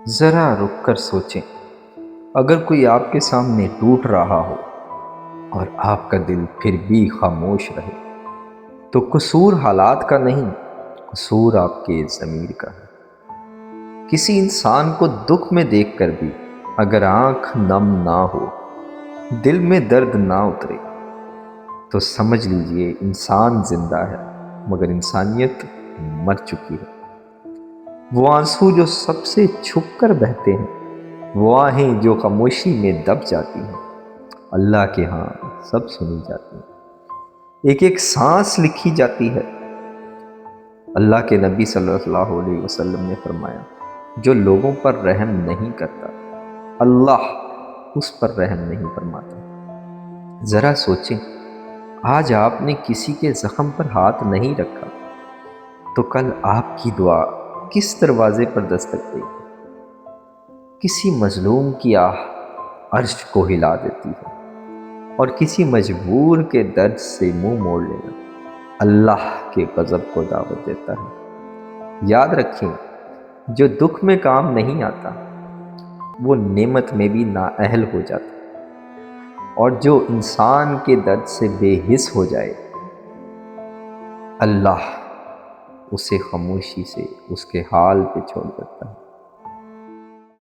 ذرا رک کر سوچیں، اگر کوئی آپ کے سامنے ٹوٹ رہا ہو اور آپ کا دل پھر بھی خاموش رہے، تو قصور حالات کا نہیں، قصور آپ کے ضمیر کا ہے۔ کسی انسان کو دکھ میں دیکھ کر بھی اگر آنکھ نم نہ ہو، دل میں درد نہ اترے، تو سمجھ لیجئے انسان زندہ ہے مگر انسانیت مر چکی ہے۔ وہ آنسو جو سب سے چھپ کر بہتے ہیں، وہ آہیں جو خاموشی میں دب جاتی ہیں، اللہ کے ہاں سب سنی جاتی ہیں، ایک ایک سانس لکھی جاتی ہے۔ اللہ کے نبی صلی اللہ علیہ وسلم نے فرمایا، جو لوگوں پر رحم نہیں کرتا، اللہ اس پر رحم نہیں فرماتا۔ ذرا سوچیں، آج آپ نے کسی کے زخم پر ہاتھ نہیں رکھا تو کل آپ کی دعا کس دروازے پر دستک دے گی؟ کسی مظلوم کی آہ عرش کو ہلا دیتی ہے، اور کسی مجبور کے درد سے منہ موڑ لینا اللہ کے غضب کو دعوت دیتا ہے۔ یاد رکھیں، جو دکھ میں کام نہیں آتا وہ نعمت میں بھی نااہل ہو جاتا، اور جو انسان کے درد سے بے حس ہو جائے، اللہ اسے خاموشی سے اس کے حال پہ چھوڑ دیتا ہے۔